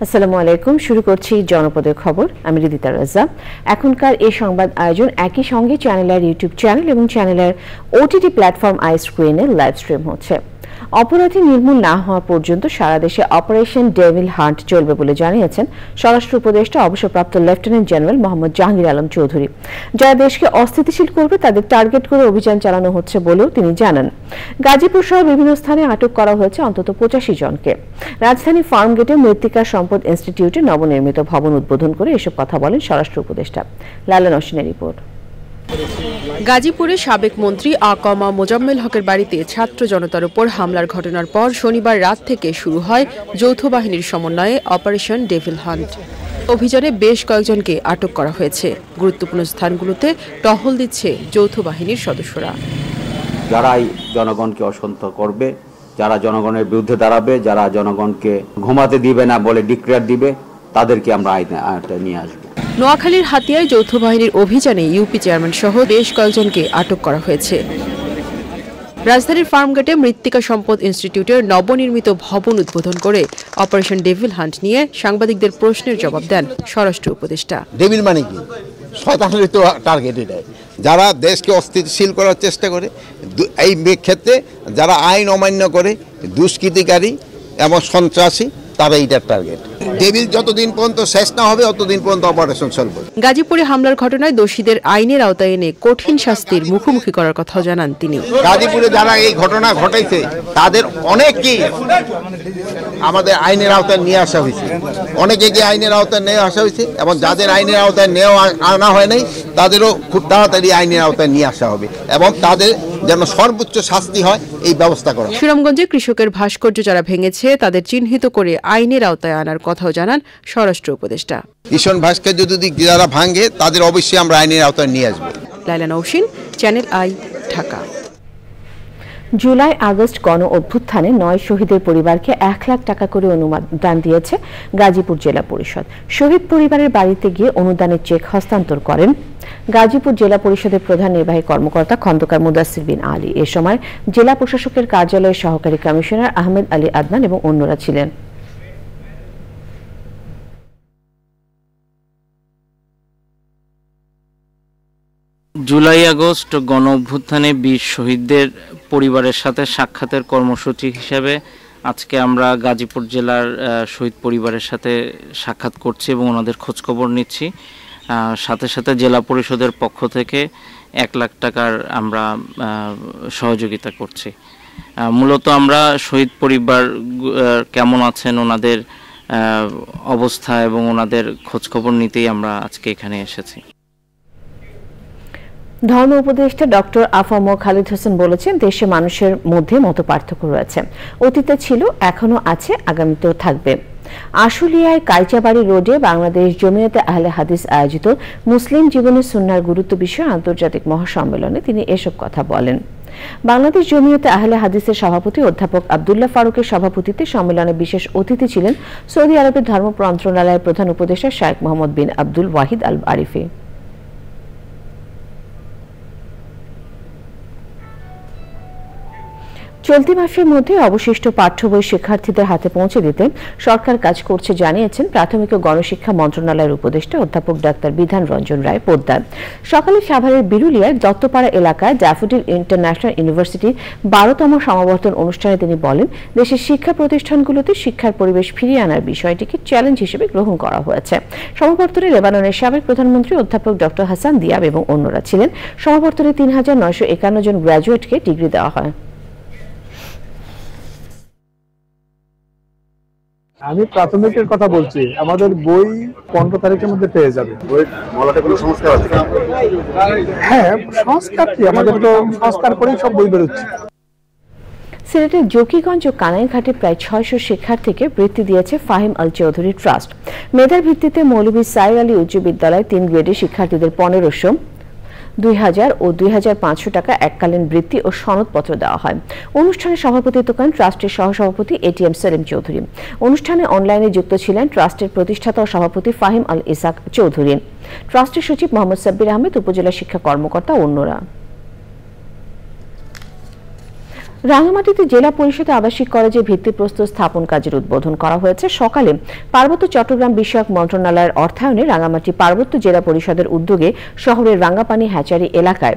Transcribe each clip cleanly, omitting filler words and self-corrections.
আসসালামু আলাইকুম। শুরু করছি জনপদের খবর। আমি রিদিতা রাজা। এখনকার এই সংবাদ আয়োজন একই সঙ্গে চ্যানেলের ইউটিউব চ্যানেল এবং চ্যানেলের ওটিটি প্ল্যাটফর্ম আইস্ক্রিনে লাইভ স্ট্রিম হচ্ছে। অপরাধী নির্মূল না হওয়া পর্যন্ত সারা দেশে অপারেশন ডেভিল হান্ট চলবে বলে জানিয়েছেন স্বরাষ্ট্র উপদেষ্টা অবসরপ্রাপ্ত লেফটেন্যান্ট জেনারেল মোহাম্মদ জাহাঙ্গীর আলম চৌধুরী। যারা দেশকে অস্থিতিশীল করবে তাদের টার্গেট করে অভিযান চালানো হচ্ছে বলেও তিনি জানান। গাজীপুর সহ বিভিন্ন স্থানে আটক করা হয়েছে অন্তত 85 জনকে। রাজধানী ফার্মগেটে মৃত্তিকা সম্পদ ইনস্টিটিউটে নবনির্মিত ভবন উদ্বোধন করে এসব কথা বলেন স্বরাষ্ট্র উপদেষ্টা। লালা নসিনের রিপোর্ট। গাজীপুরে সাবেক মন্ত্রী আকমা মোজাম্মেল হকের বাড়িতে ছাত্র জনতার উপর হামলার ঘটনার পর শনিবার রাত থেকে শুরু হয় যৌথ বাহিনীর সমন্বয়ে অপারেশন ডেভিল হান্ট। অভিযানে বেশ কয়েকজনকে আটক করা হয়েছে। গুরুত্বপূর্ণ স্থানগুলোতে টহল দিচ্ছে যৌথ বাহিনীর সদস্যরা। যারাই জনগণকে অশান্ত করবে, যারা জনগণের বিরুদ্ধে দাঁড়াবে, যারা জনগণকে ঘুমাতে দিবে না বলে ডিক্লেয়ার দিবে, তাদেরকে আমরা আইনে নিয়ে আসবো। নোয়াখালীর হাতিয়ায় যৌথ বাহিনীর অভিযানে ইউপি চেয়ারম্যান সহ বেশ কয়েকজনকে আটক করা হয়েছে। রাজধানীর ফার্মগেটে মৃত্তিকা সম্পদ ইনস্টিটিউটের নবনির্মিত ভবন উদ্বোধন করে অপারেশন ডেভিল হান্ট নিয়ে সাংবাদিকদের প্রশ্নের জবাব দেন স্বরাষ্ট্র উপদেষ্টা। ডেভিল মানে কি? শয়তানের তো টার্গেট এটাই। যারা দেশকে অস্থিতিশীল করার চেষ্টা করে, এই ক্ষেত্রে যারা আইন অমান্য করে, দুষ্কৃতিকারী এবং সন্ত্রাসী, তারা এইটার টার্গেট। ডেভিল যতদিন পর্যন্ত শেষ না হবে ততদিন পর্যন্ত অপারেশন চলবে। গাজীপুরে হামলার ঘটনায় দোষীদের আইনের আওতায় এনে কঠিন শাস্তির মুখোমুখি করার কথাও জানান তিনি। গাজীপুরে যারা এই ঘটনা ঘটাইছে তাদের অনেকেই আমাদের আইনের আওতায় নিয়ে আসা হয়েছে, অনেকে আইনের আওতায় নিয়ে আসা হয়েছে এবং যাদের আইনের আওতায় আনা হয় নাই তাদেরও খুব তাড়াতাড়ি আইনের আওতায় নিয়ে আসা হবে এবং তাদের যেন সর্বোচ্চ শাস্তি হয় এই ব্যবস্থা করা। সুনামগঞ্জে কৃষকের ভাস্কর্য যারা ভেঙেছে তাদের চিহ্নিত করে আইনের আওতায় আনার কথাও জানান স্বরাষ্ট্র উপদেষ্টা। কৃষক ভাস্কর্য যদি যারা ভাঙে তাদের অবশ্যই আমরা আইনের আওতায় নিয়ে আসবো। Laila Nowshin, channel I, Dhaka. July August গণ অভ্যুত্থানে 9 শহীদের পরিবারকে 1 লাখ টাকা করে অনুদান দিয়েছে গাজীপুর জেলা পরিষদ। শহীদ পরিবারের বাড়িতে গিয়ে অনুদানের চেক হস্তান্তর করেন গাজীপুর জেলা পরিষদের প্রধান নির্বাহী কর্মকর্তা খন্দকার মুদাসসির বিন আলী। এ সময় জেলা প্রশাসকের কার্যালয়ের সহকারী কমিশনার আহমেদ আলী আদনান এবং অন্যরা ছিলেন। জুলাই আগস্ট গণ অভ্যুত্থানে 20 শহীদদের পরিবারের সাথে সাক্ষাতের কর্মসূচি হিসেবে আজকে আমরা গাজীপুর জেলার শহীদ পরিবারের সাথে সাক্ষাৎ করছি এবং ওনাদের খোঁজখবর নিচ্ছি। সাথে সাথে জেলা পরিষদের পক্ষ থেকে 1 লাখ টাকার আমরা সহযোগিতা করছি। মূলত আমরা শহীদ পরিবার কেমন আছেন, ওনাদের অবস্থা এবং ওনাদের খোঁজখবর নিতেই আমরা আজকে এখানে এসেছি। ধর্ম উপদেষ্টা ডক্টর আফম খালিদ হোসেন বলেছেন, দেশে মানুষের মধ্যে মতপার্থক্য রয়েছে, অতীতে ছিল, এখনো আছে, আগামীতেও থাকবে। আশুলিয়ায় কাইচাবাড়ি রোডে বাংলাদেশ জমিয়তে আহলে হাদিস আয়োজিত মুসলিম জীবনে সুন্নাহর গুরুত্ব বিষয়ে আন্তর্জাতিক মহাসম্মেলনে তিনি এসব কথা বলেন। বাংলাদেশ জমিয়তে আহলে হাদিসের সভাপতি অধ্যাপক আব্দুল্লাহ ফারুকের সভাপতিত্বে সম্মেলনে বিশেষ অতিথি ছিলেন সৌদি আরবের ধর্ম মন্ত্রণালয়ের প্রধান উপদেষ্টা শাইখ মোহাম্মদ বিন আব্দুল ওয়াহিদ আল আরিফি। চলতি মাসের মধ্যে অবশিষ্ট পাঠ্য বই শিক্ষার্থীদের হাতে পৌঁছে দিতে সরকার কাজ করছে জানিয়েছেন প্রাথমিক ও গণশিক্ষা মন্ত্রণালয়ের উপদেষ্টা অধ্যাপক ডাক্তার বিধান রঞ্জন রায় পোদ্দার। সকালে সাভারের বিরুলিয়ার দত্তপাড়া এলাকায় ড্যাফোডিল ইন্টারন্যাশনাল ইউনিভার্সিটির 12তম সমাবর্তন অনুষ্ঠানে তিনি বলেন, দেশের শিক্ষা প্রতিষ্ঠানগুলোতে শিক্ষার পরিবেশ ফিরিয়ে আনার বিষয়টিকে চ্যালেঞ্জ হিসেবে গ্রহণ করা হয়েছে। সমাবর্তনে লেবাননের সাবেক প্রধানমন্ত্রী অধ্যাপক ডক্টর হাসান দিয়াব এবং অন্যরা ছিলেন। সমাবর্তনে 3951 জন গ্র্যাজুয়েটকে ডিগ্রি দেওয়া হয়। আমি প্রাথমিকের কথা বলছি, আমাদের বই 15 তারিখের মধ্যে পেয়ে যাবে। হ্যাঁ, সংস্কার কি, আমাদের তো সংস্কার করেই সব বই বেরোচ্ছে। সিলেটের জকিগঞ্জ ও কানাইঘাটে প্রায় 600 শিক্ষার্থীকে বৃত্তি দিয়েছে ফাহিম আল চৌধুরী ট্রাস্ট। মেধার ভিত্তিতে মৌলভী সাইর আলী উচ্চ বিদ্যালয় 3 গ্রেডে শিক্ষার্থীদের 1500, 2000 ও 2500 টাকা এককালীন বৃত্তি ও সনদপত্র দেওয়া হয়। অনুষ্ঠানে সভাপতিত্ব করেন ট্রাস্টের সহসভাপতি এটিএম সেলিম চৌধুরী। অনুষ্ঠানে অনলাইনে যুক্ত ছিলেন ট্রাস্টের প্রতিষ্ঠাতা ও সভাপতি ফাহিম আল ইসাক চৌধুরী, ট্রাস্টের সচিব মোহাম্মদ সাব্বির আহমেদ, উপজেলা শিক্ষা কর্মকর্তা ও অন্যরা। রাঙ্গামাটিতে জেলা পরিষদ আবাসিক কলেজে ভিত্তিপ্রস্তর স্থাপন কাজের উদ্বোধন করা হয়েছে। সকালে পার্বত্য চট্টগ্রাম বিষয়ক মন্ত্রণালয়ের অর্থায়নে রাঙ্গামাটি পার্বত্য জেলা পরিষদের উদ্যোগে শহরের রাঙ্গাপানি হ্যাচারি এলাকায়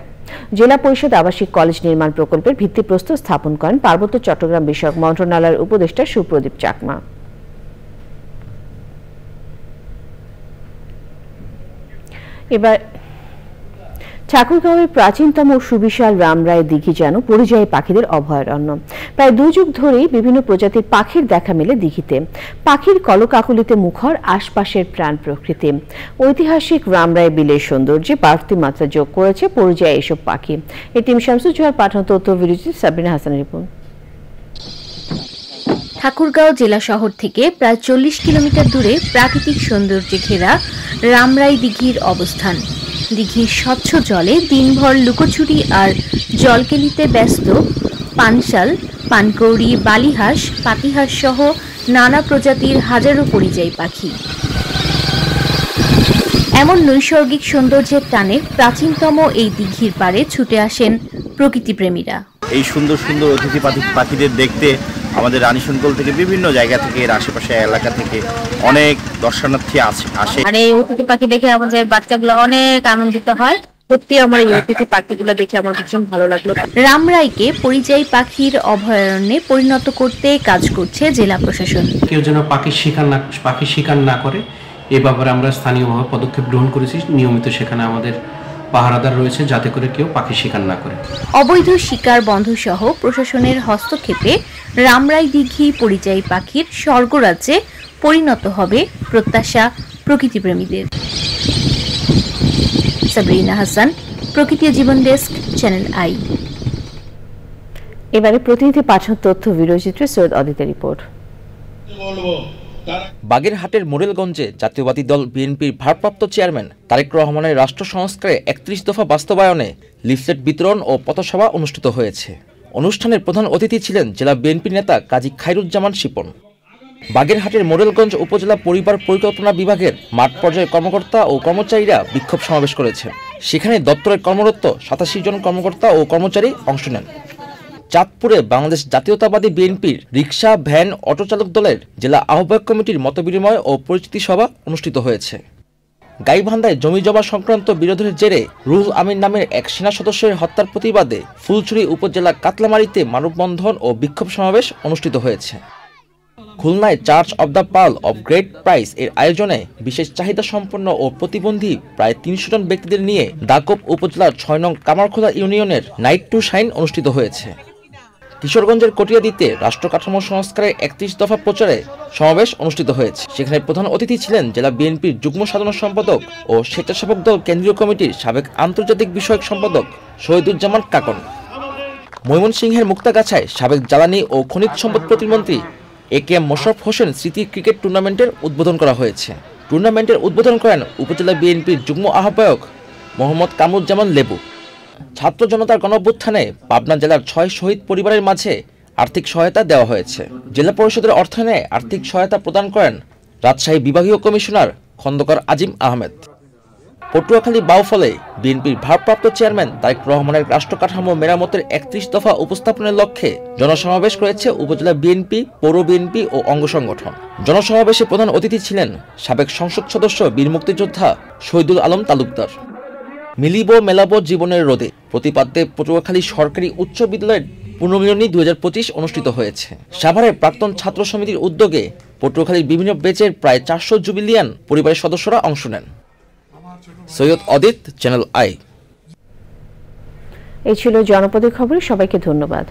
জেলা পরিষদ আবাসিক কলেজ নির্মাণ প্রকল্পের ভিত্তিপ্রস্তর স্থাপন করেন পার্বত্য চট্টগ্রাম বিষয়ক মন্ত্রণালয়ের উপদেষ্টা সুপ্রদীপ চাকমা। এবার ঠাকুরগাঁওয়ের প্রাচীনতম সুবিশাল রামরায় দিঘি যেন পরিযায়ী পাখিদের অভয়ারণ্য। প্রায় 2 যুগ ধরেই বিভিন্ন প্রজাতির পাখির দেখা মেলে দিঘিতে। পাখির কলকাকলিতে মুখর আশপাশের প্রাণ প্রকৃতি। ঐতিহাসিক রামরায় বিলের সৌন্দর্যে বাড়তি মাত্রা যোগ করেছে পরিযায়ী এসব পাখি। এটিএম শামসুজ্জোহার পাঠানো তথ্য ভিডিওটি সাবিনা হাসানের রিপোর্ট। ঠাকুরগাঁও জেলা শহর থেকে প্রায় 40 কিলোমিটার দূরে প্রাকৃতিক সৌন্দর্যে ঘেরা রামরাই দিঘির অবস্থান। দিঘির স্বচ্ছ জলে দিনভর লুকোচুরি আর জলকেলিতে ব্যস্ত পানশাল, পানকৌড়ি, বালিহাঁস, পাতিহাঁস সহ নানা প্রজাতির হাজারো পরিযায়ী পাখি। এমন নৈসর্গিক সৌন্দর্যের টানে প্রাচীনতম এই দিঘির পাড়ে ছুটে আসেন প্রকৃতিপ্রেমীরা। এই সুন্দর সুন্দর অতিথি পাখিদের দেখতে আমাদের রানীশঙ্কল থেকে বিভিন্ন জায়গা থেকে এর আশেপাশে এলাকা থেকে অনেক দর্শনার্থী আসে। আর এই অতিথি পাখি দেখে আমাদের বাচ্চাগুলো অনেক আনন্দিত হয়। সত্যি আমার এই অতিথি পাখিগুলো দেখে আমার ভীষণ ভালো লাগলো। রামরাইকে পরিযায়ী পাখির অভয়ারণ্যে পরিণত করতে কাজ করছে জেলা প্রশাসন। কেউ যেন পাখি শিকার না করে এ ব্যাপারে আমরা স্থানীয়ভাবে পদক্ষেপ গ্রহণ করেছি। নিয়মিত সেখানে আমাদের পাহারাদার রয়েছে যাতে করে কেউ পাখি শিকার না করে। অবৈধ শিকার বন্ধ সহ প্রশাসনের হস্তক্ষেপে রামরাই দিঘি পরিযায়ী পাখির স্বর্গরাজ্যে পরিণত হবে প্রত্যাশা প্রকৃতিপ্রেমীদের। সাবরিনা হাসান, প্রকৃতি জীবন ডেস্ক, চ্যানেল আই। এবারে প্রতিনিধি পাঠানো তথ্য ভিডিওচিত্রে সৈয়দ অদিতের রিপোর্ট। বাগেরহাটের মোরেলগঞ্জে জাতীয়বাদী দল বিএনপির ভারপ্রাপ্ত চেয়ারম্যান তারেক রহমানের রাষ্ট্র সংস্কারে 31 দফা বাস্তবায়নে লিফলেট বিতরণ ও পথসভা অনুষ্ঠিত হয়েছে। অনুষ্ঠানের প্রধান অতিথি ছিলেন জেলা বিএনপি নেতা কাজী খায়রুজ্জামান শিপন। বাগেরহাটের মোরেলগঞ্জ উপজেলা পরিবার পরিকল্পনা বিভাগের মাঠ পর্যায়ের কর্মকর্তা ও কর্মচারীরা বিক্ষোভ সমাবেশ করেছেন। সেখানে দপ্তরে কর্মরত 87 জন কর্মকর্তা ও কর্মচারী অংশ নেন। চাঁদপুরে বাংলাদেশ জাতীয়তাবাদী বিএনপির রিকশা, ভ্যান, অটো চালক দলের জেলা আহ্বায়ক কমিটির মতবিনিময় ও পরিচিতি সভা অনুষ্ঠিত হয়েছে। গাইবান্ধায় জমি জমা সংক্রান্ত বিরোধের জেরে রুহুল আমিন নামের এক সেনা সদস্যের হত্যার প্রতিবাদে ফুলছড়ি উপজেলা কাতলামারীতে মানববন্ধন ও বিক্ষোভ সমাবেশ অনুষ্ঠিত হয়েছে। খুলনায় Church of the Pearl of Great Price এর আয়োজনে বিশেষ চাহিদা সম্পন্ন ও প্রতিবন্ধী প্রায় 300 জন ব্যক্তিদের নিয়ে দাকোপ উপজেলার 6 নং কামারখোলা ইউনিয়নের নাইট টু শাইন অনুষ্ঠিত হয়েছে। কিশোরগঞ্জের কটিয়াদীতে রাষ্ট্র কাঠামো সংস্কারের 31 দফা প্রচারে সমাবেশ অনুষ্ঠিত হয়েছে। সেখানে প্রধান অতিথি ছিলেন জেলা বিএনপির যুগ্ম সাধারণ সম্পাদক ও স্বেচ্ছাসেবক দল কেন্দ্রীয় কমিটির সাবেক আন্তর্জাতিক বিষয়ক সম্পাদক শহীদুজ্জামান কাকন। ময়মনসিংহের মুক্তাগাছায় সাবেক জ্বালানি ও খনিজ সম্পদ প্রতিমন্ত্রী একেএম মোশাররফ হোসেন স্মৃতি ক্রিকেট টুর্নামেন্টের উদ্বোধন করা হয়েছে। টুর্নামেন্টের উদ্বোধন করেন উপজেলা বিএনপির যুগ্ম আহ্বায়ক মোহাম্মদ কামরুজ্জামান লেবু। ছাত্র জনতার গণঅভ্যুত্থানে পাবনা জেলার 6 শহীদ পরিবারের মাঝে আর্থিক সহায়তা দেওয়া হয়েছে। জেলা পরিষদের অর্থায়নে আর্থিক সহায়তা প্রদান করেন রাজশাহী বিভাগীয় কমিশনার খন্দকার আজিম আহমেদ। পটুয়াখালী বাউফলে বিএনপির ভারপ্রাপ্ত চেয়ারম্যান তারেক রহমানের রাষ্ট্র কাঠামো মেরামতের 31 দফা উপস্থাপনের লক্ষ্যে জনসমাবেশ করেছে উপজেলা বিএনপি, পৌর বিএনপি ও অঙ্গ সংগঠন। জনসমাবেশে প্রধান অতিথি ছিলেন সাবেক সংসদ সদস্য বীর মুক্তিযোদ্ধা শহীদুল আলম তালুকদার। মিলিব মেলাবো জীবনের রোদে প্রতিপাদ্যে পটুয়াখালী সরকারি উচ্চ বিদ্যালয়ের পুনর্মিলনী 2025 অনুষ্ঠিত হয়েছে। সাভারের প্রাক্তন ছাত্র সমিতির উদ্যোগে পটুয়াখালীর বিভিন্ন ব্যাচের প্রায় 400 জুবিলিয়ান পরিবারের সদস্যরা অংশ নেন। সৈয়দ অদিত, চ্যানেল আই। এই ছিল জনপদের খবর। সবাইকে ধন্যবাদ।